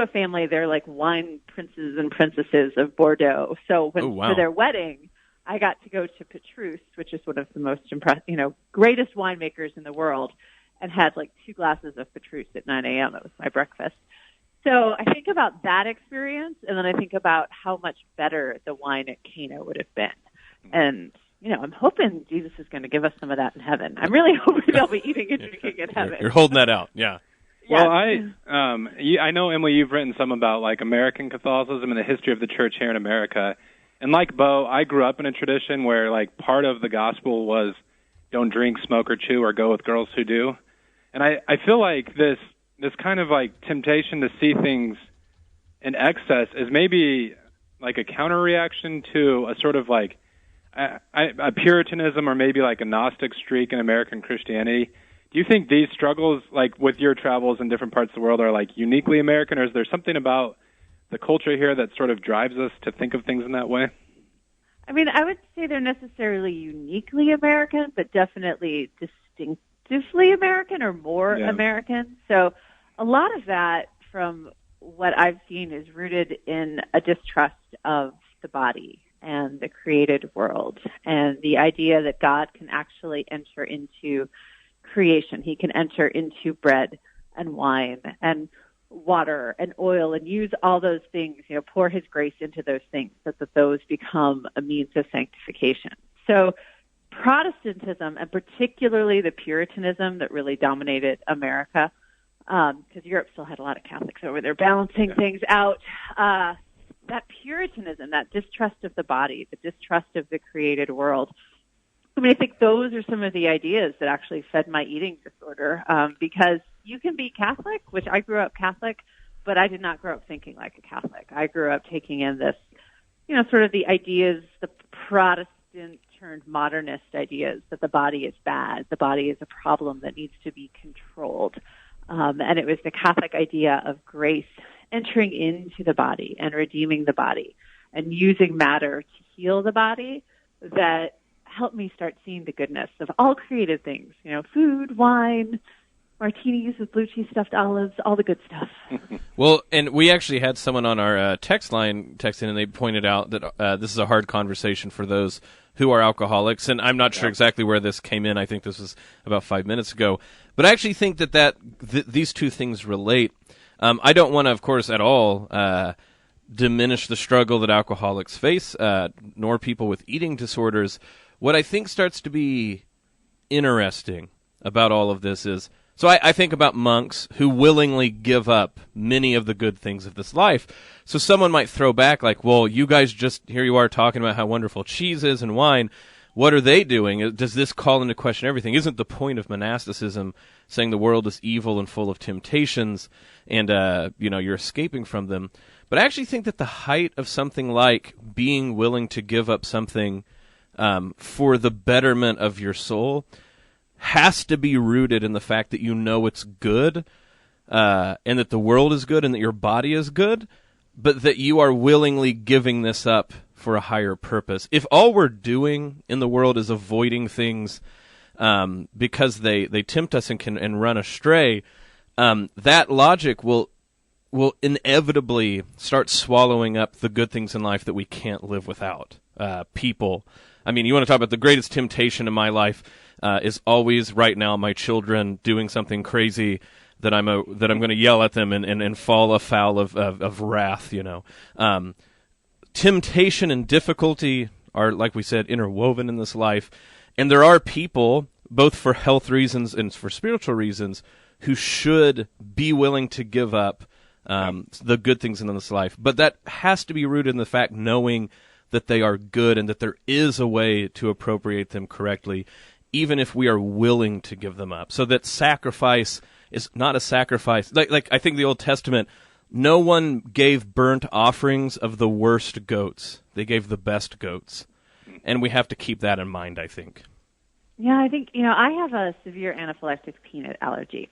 a family. They're like wine princes and princesses of Bordeaux. So for their wedding, I got to go to Petrus, which is one of the most greatest winemakers in the world, and had like 2 glasses of Petrus at 9 a.m. That was my breakfast. So I think about that experience, and then I think about how much better the wine at Cana would have been. And, I'm hoping Jesus is going to give us some of that in heaven. I'm really hoping they'll be eating and drinking in heaven. You're holding that out, yeah. Well, I know, Emily, you've written some about, like, American Catholicism and the history of the church here in America. And like Bo, I grew up in a tradition where, like, part of the gospel was don't drink, smoke, or chew, or go with girls who do. And I feel like this kind of, like, temptation to see things in excess is maybe, like, a counter-reaction to a sort of, like, a Puritanism or maybe, like, a Gnostic streak in American Christianity. Do you think these struggles, like, with your travels in different parts of the world are, like, uniquely American, or is there something about the culture here that sort of drives us to think of things in that way? I mean, I would say they're necessarily uniquely American, but definitely distinctively American or more American. So a lot of that, from what I've seen, is rooted in a distrust of the body and the created world, and the idea that God can actually enter into creation. He can enter into bread and wine and water and oil and use all those things, pour his grace into those things so that those become a means of sanctification. So Protestantism, and particularly the Puritanism that really dominated America, because Europe still had a lot of Catholics over there balancing things out, that Puritanism, that distrust of the body, the distrust of the created world, I think those are some of the ideas that actually fed my eating disorder, because you can be Catholic, which I grew up Catholic, but I did not grow up thinking like a Catholic. I grew up taking in this, sort of the ideas, the Protestant turned modernist ideas that the body is bad, the body is a problem that needs to be controlled. And it was the Catholic idea of grace entering into the body and redeeming the body and using matter to heal the body that helped me start seeing the goodness of all created things, food, wine, martinis with blue cheese stuffed olives, all the good stuff. Well, and we actually had someone on our text line text in, and they pointed out that this is a hard conversation for those who are alcoholics, and I'm not sure exactly where this came in. I think this was about 5 minutes ago. But I actually think that these two things relate. I don't want to, of course, at all diminish the struggle that alcoholics face, nor people with eating disorders. What I think starts to be interesting about all of this is, so I think about monks who willingly give up many of the good things of this life. So someone might throw back like, well, you guys just, here you are talking about how wonderful cheese is and wine. What are they doing? Does this call into question everything? Isn't the point of monasticism saying the world is evil and full of temptations and, you're escaping from them? But I actually think that the height of something like being willing to give up something for the betterment of your soul has to be rooted in the fact that you know it's good, and that the world is good and that your body is good, but that you are willingly giving this up for a higher purpose. If all we're doing in the world is avoiding things because they tempt us and run astray, that logic will inevitably start swallowing up the good things in life that we can't live without. People. I mean, you want to talk about the greatest temptation in my life is always right now my children doing something crazy that I'm going to yell at them and fall afoul of wrath. Temptation and difficulty are, like we said, interwoven in this life, and there are people, both for health reasons and for spiritual reasons, who should be willing to give up the good things in this life. But that has to be rooted in the fact knowing that they are good and that there is a way to appropriate them correctly, even if we are willing to give them up. So that sacrifice is not a sacrifice. Like I think the Old Testament, no one gave burnt offerings of the worst goats. They gave the best goats. And we have to keep that in mind, I think. Yeah, I think, I have a severe anaphylactic peanut allergy.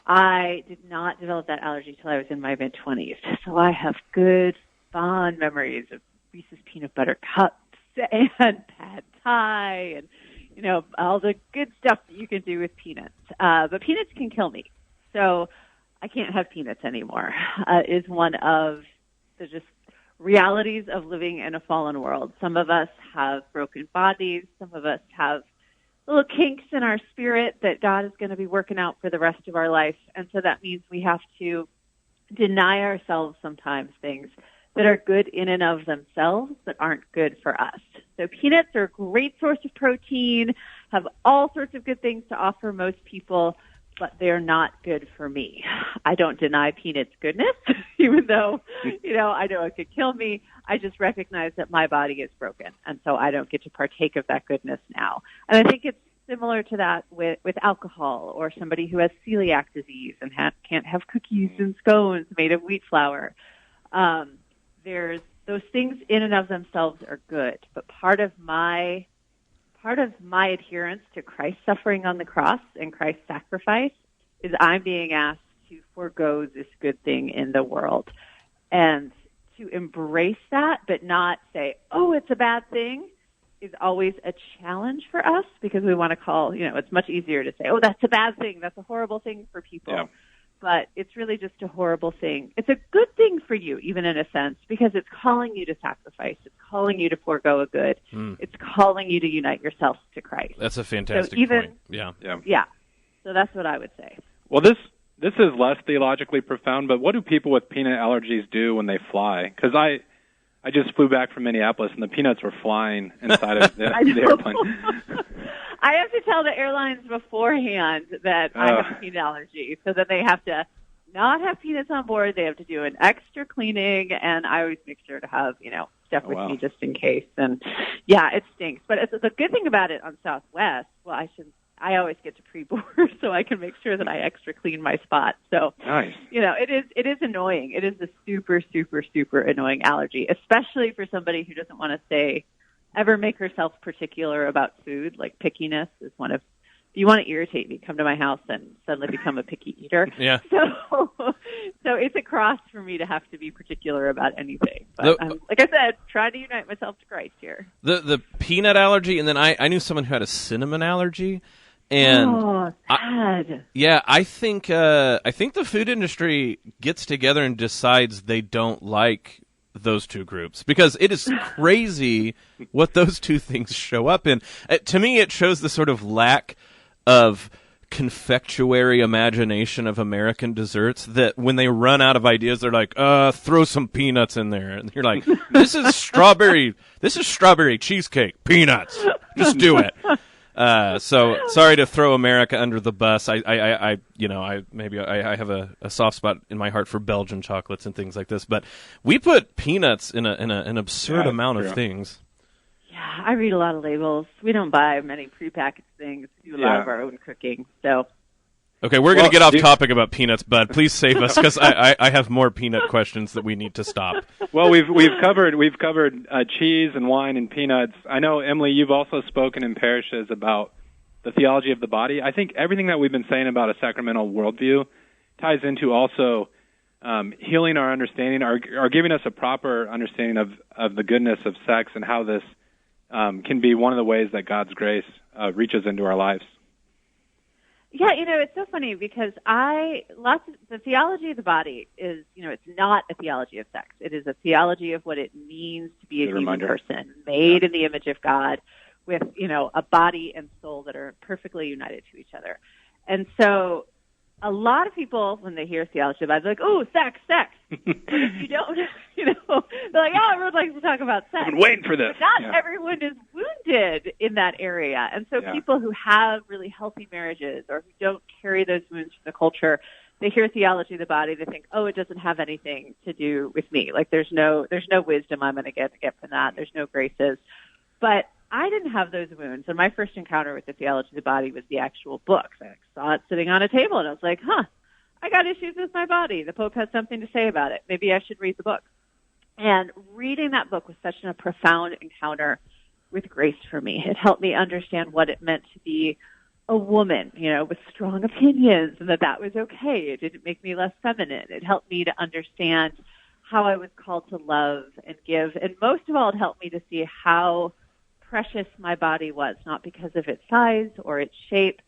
I did not develop that allergy until I was in my mid-20s. So I have good, fond memories of Reese's peanut butter cups and pad thai and, all the good stuff that you can do with peanuts. But peanuts can kill me. So I can't have peanuts anymore, is one of the just realities of living in a fallen world. Some of us have broken bodies. Some of us have little kinks in our spirit that God is going to be working out for the rest of our life. And so that means we have to deny ourselves sometimes things that are good in and of themselves but aren't good for us. So peanuts are a great source of protein, have all sorts of good things to offer most people, but they're not good for me. I don't deny peanuts' goodness, even though, I know it could kill me. I just recognize that my body is broken, and so I don't get to partake of that goodness now. And I think it's similar to that with alcohol, or somebody who has celiac disease and can't have cookies and scones made of wheat flour. There's those things in and of themselves are good, but part of my adherence to Christ's suffering on the cross and Christ's sacrifice is I'm being asked to forego this good thing in the world and to embrace that, but not say, oh, it's a bad thing, is always a challenge for us, because we want to call, it's much easier to say, oh, that's a bad thing, that's a horrible thing for people. Yeah. but it's really just a horrible thing. It's a good thing for you, even in a sense, because it's calling you to sacrifice. It's calling you to forego a good. It's calling you to unite yourself to Christ. That's a fantastic point. Yeah. So that's what I would say. Well, this is less theologically profound, but what do people with peanut allergies do when they fly? Because I just flew back from Minneapolis, and the peanuts were flying inside of the airplane. I have to tell the airlines beforehand that I have a peanut allergy, so that they have to not have peanuts on board. They have to do an extra cleaning, and I always make sure to have, stuff with me just in case. And, yeah, it stinks. But the good thing about it on Southwest, I always get to pre-board so I can make sure that I extra clean my spot. So, nice. It is annoying. It is a super, super, super annoying allergy, especially for somebody who doesn't want to ever make herself particular about food. Like pickiness is one of, if you want to irritate me, come to my house and suddenly become a picky eater. Yeah. So it's a cross for me to have to be particular about anything. But like I said, trying to unite myself to Christ here. The peanut allergy, and then I knew someone who had a cinnamon allergy. And sad. I think the food industry gets together and decides they don't like those two groups, because it is crazy what those two things show up in. To me, it shows the sort of lack of confectionery imagination of American desserts, that when they run out of ideas, they're like, throw some peanuts in there. And you're like, this is strawberry cheesecake, peanuts. Just do it. So sorry to throw America under the bus. I have a soft spot in my heart for Belgian chocolates and things like this, but we put peanuts in an absurd amount of things. Yeah, I read a lot of labels. We don't buy many prepackaged things. We do a lot of our own cooking. So. Okay, we're going to get off topic about peanuts, Bud. Please save us, because I have more peanut questions that we need to stop. Well, we've covered cheese and wine and peanuts. I know, Emily, you've also spoken in parishes about the theology of the body. I think everything that we've been saying about a sacramental worldview ties into also healing our understanding, or giving us a proper understanding of the goodness of sex, and how this can be one of the ways that God's grace reaches into our lives. Yeah, it's so funny, because the theology of the body is, it's not a theology of sex. It is a theology of what it means to be a human person, made in the image of God, with, a body and soul that are perfectly united to each other. And so a lot of people, when they hear theology of the body, they're like, oh, sex. But if you don't, they're like, oh, everyone likes to talk about sex. I've been waiting for this. But not everyone is wounded in that area. And so people who have really healthy marriages, or who don't carry those wounds from the culture, they hear theology of the body, they think, oh, it doesn't have anything to do with me. Like there's no wisdom I'm going to get from that. There's no graces. But I didn't have those wounds, and my first encounter with the theology of the body was the actual book. I saw it sitting on a table, and I was like, I got issues with my body. The Pope has something to say about it. Maybe I should read the book. And reading that book was such a profound encounter with grace for me. It helped me understand what it meant to be a woman, with strong opinions, and that was okay. It didn't make me less feminine. It helped me to understand how I was called to love and give. And most of all, it helped me to see how precious my body was, not because of its size or its shape,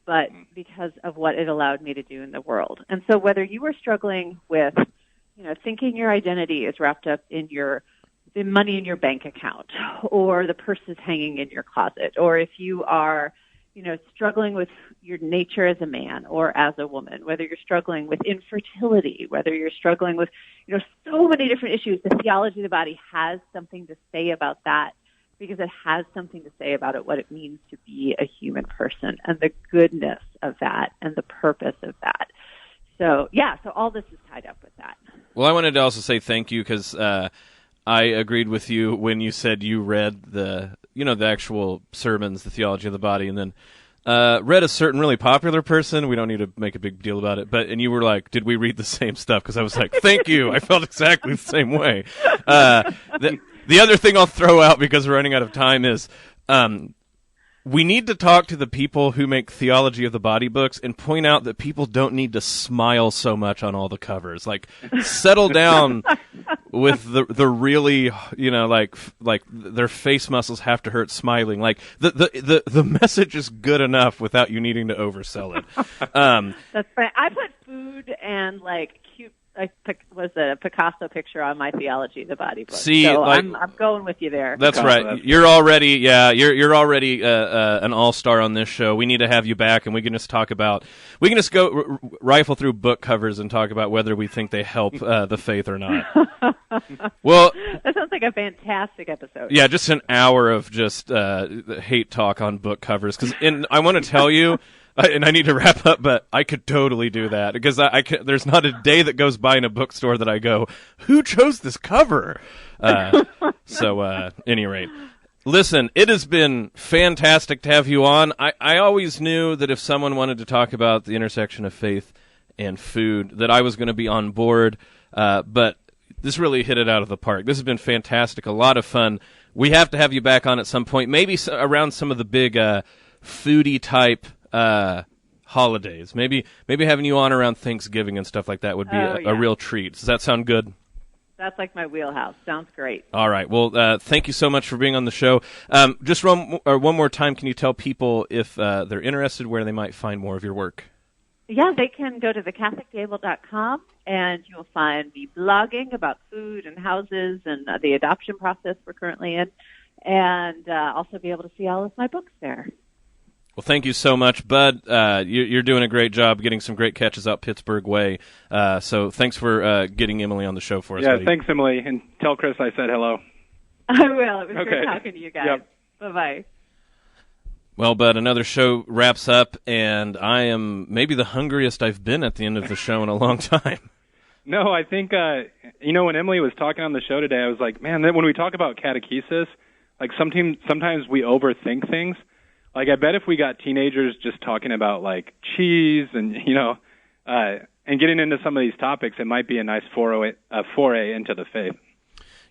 but because of what it allowed me to do in the world. And so whether you are struggling with, thinking your identity is wrapped up in the money in your bank account, or the purses hanging in your closet, or if you are, struggling with your nature as a man or as a woman, whether you're struggling with infertility, whether you're struggling with, so many different issues, the theology of the body has something to say about that, because it has something to say about it, what it means to be a human person, and the goodness of that, and the purpose of that. So all this is tied up with that. Well, I wanted to also say thank you, because I agreed with you when you said you read the actual sermons, the theology of the body, and then read a certain really popular person. We don't need to make a big deal about it, and you were like, did we read the same stuff? Because I was like, thank you. I felt exactly the same way. The other thing I'll throw out, because we're running out of time, is we need to talk to the people who make theology of the body books and point out that people don't need to smile so much on all the covers. Like, settle down with the really, like their face muscles have to hurt smiling. Like, the message is good enough without you needing to oversell it. That's right. I put food and like cute. Was a Picasso picture on my Theology of the Body book. See, so like, I'm going with you there. That's right. You're already an all-star on this show. We need to have you back, and we can just go rifle through book covers and talk about whether we think they help the faith or not. Well, that sounds like a fantastic episode. Yeah, just an hour of just hate talk on book covers. And I want to tell you. And I need to wrap up, but I could totally do that because there's not a day that goes by in a bookstore that I go, who chose this cover? Any rate, listen, it has been fantastic to have you on. I always knew that if someone wanted to talk about the intersection of faith and food, that I was going to be on board, but this really hit it out of the park. This has been fantastic, a lot of fun. We have to have you back on at some point, maybe around some of the big foodie type holidays. Maybe having you on around Thanksgiving and stuff like that would be a real treat. Does that sound good? That's like my wheelhouse. Sounds great. All right. Well, thank you so much for being on the show. Just one more time, can you tell people if they're interested where they might find more of your work? Yeah, they can go to thecatholictable.com and you'll find me blogging about food and houses and the adoption process we're currently in, and also be able to see all of my books there. Well, thank you so much, Bud. You're doing a great job getting some great catches out Pittsburgh way. So thanks for getting Emily on the show for us. Yeah, buddy. Thanks, Emily. And tell Chris I said hello. I will. It was great talking to you guys. Yep. Bye-bye. Well, Bud, another show wraps up, and I am maybe the hungriest I've been at the end of the show in a long time. No, I think, when Emily was talking on the show today, I was like, man, when we talk about catechesis, like sometimes we overthink things. Like, I bet if we got teenagers just talking about, like, cheese and, and getting into some of these topics, it might be a nice foray into the faith.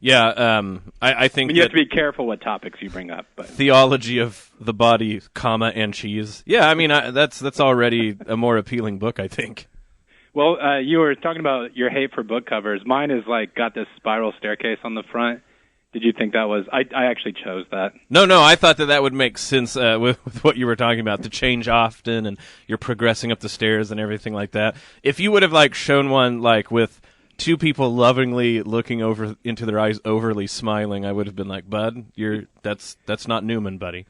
Yeah, I think you have to be careful what topics you bring up. But. Theology of the Body, and cheese. Yeah, I mean, that's already a more appealing book, I think. Well, you were talking about your hate for book covers. Mine is, like, got this spiral staircase on the front. Did you think that was... I actually chose that. No, I thought that would make sense with what you were talking about, to change often, and you're progressing up the stairs and everything like that. If you would have, like, shown one, like, with two people lovingly looking over into their eyes, overly smiling, I would have been like, Bud, that's not Newman, buddy.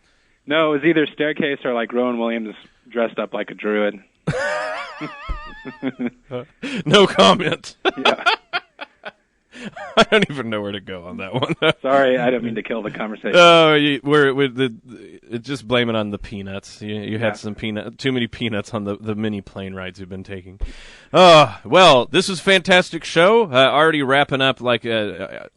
No, it was either staircase or, like, Rowan Williams dressed up like a druid. No comment. Yeah. I don't even know where to go on that one. Sorry, I don't mean to kill the conversation. Oh, just blame it on the peanuts. You had too many peanuts on the mini plane rides you've been taking. Well, this was a fantastic show. Already wrapping up, like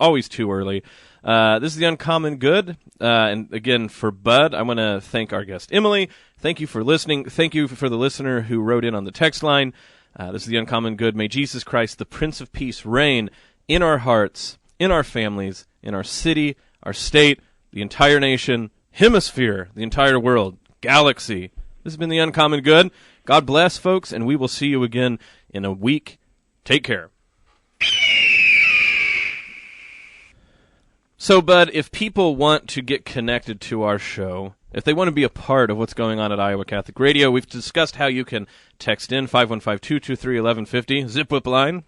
always too early. This is The Uncommon Good. And again, for Bud, I want to thank our guest, Emily. Thank you for listening. Thank you for the listener who wrote in on the text line. This is The Uncommon Good. May Jesus Christ, the Prince of Peace, reign in our hearts, in our families, in our city, our state, the entire nation, hemisphere, the entire world, galaxy. This has been The Uncommon Good. God bless, folks, and we will see you again in a week. Take care. So, Bud, if people want to get connected to our show, if they want to be a part of what's going on at Iowa Catholic Radio, we've discussed how you can text in 515-223-1150, zip-whip line.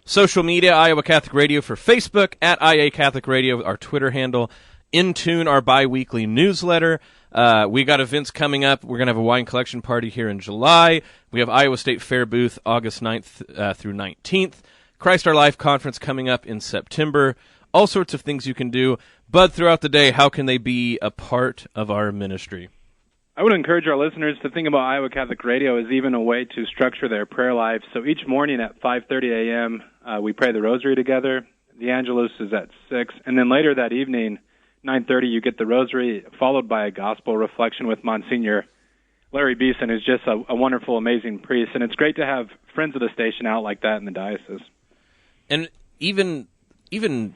Social media, Iowa Catholic Radio for Facebook, at IA Catholic Radio, our Twitter handle. In Tune, our bi-weekly newsletter. We got events coming up. We're going to have a wine collection party here in July. We have Iowa State Fair booth August 9th through 19th. Christ Our Life conference coming up in September. All sorts of things you can do. But throughout the day, how can they be a part of our ministry? I would encourage our listeners to think about Iowa Catholic Radio as even a way to structure their prayer life. So each morning at 5:30 a.m., we pray the Rosary together. The Angelus is at 6. And then later that evening, 9:30, you get the Rosary, followed by a gospel reflection with Monsignor Larry Beeson, who's just a wonderful, amazing priest. And it's great to have friends of the station out like that in the diocese. And even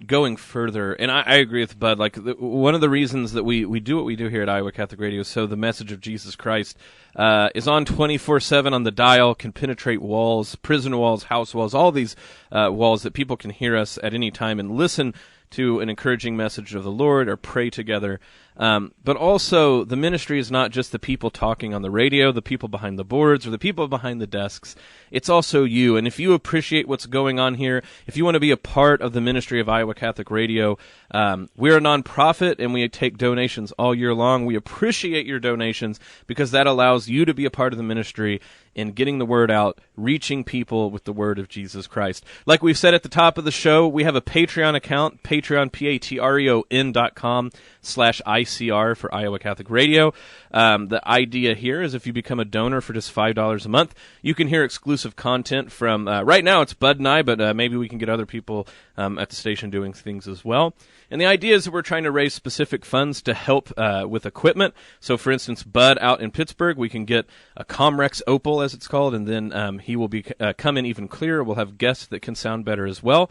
going further, and I agree with Bud, like one of the reasons that we do what we do here at Iowa Catholic Radio is so the message of Jesus Christ is on 24/7 on the dial, can penetrate walls, prison walls, house walls, all these walls that people can hear us at any time and listen to an encouraging message of the Lord or pray together. But also, the ministry is not just the people talking on the radio, the people behind the boards, or the people behind the desks. It's also you. And if you appreciate what's going on here, if you want to be a part of the ministry of Iowa Catholic Radio, we're a nonprofit, and we take donations all year long. We appreciate your donations because that allows you to be a part of the ministry in getting the word out, reaching people with the word of Jesus Christ. Like we've said at the top of the show, we have a Patreon account, Patreon, patreon.com/ICR for Iowa Catholic Radio. The idea here is if you become a donor for just $5 a month, you can hear exclusive content from, right now it's Bud and I, but maybe we can get other people at the station doing things as well. And the idea is that we're trying to raise specific funds to help with equipment. So, for instance, Bud out in Pittsburgh, we can get a Comrex Opal, as it's called, and then he will be come in even clearer. We'll have guests that can sound better as well.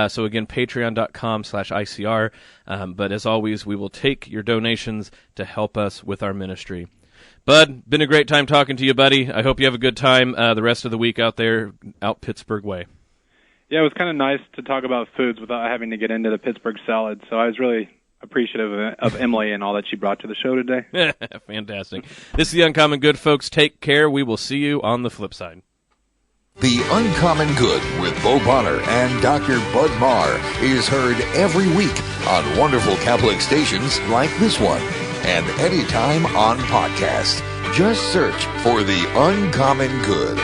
So, again, patreon.com/ICR. But as always, we will take your donations to help us with our ministry. Bud, been a great time talking to you, buddy. I hope you have a good time the rest of the week out there, out Pittsburgh way. Yeah, it was kind of nice to talk about foods without having to get into the Pittsburgh salad. So I was really appreciative of Emily and all that she brought to the show today. Fantastic. This is The Uncommon Good, folks. Take care. We will see you on the flip side. The Uncommon Good with Bo Bonner and Dr. Bud Marr is heard every week on wonderful Catholic stations like this one and anytime on podcast. Just search for The Uncommon Good.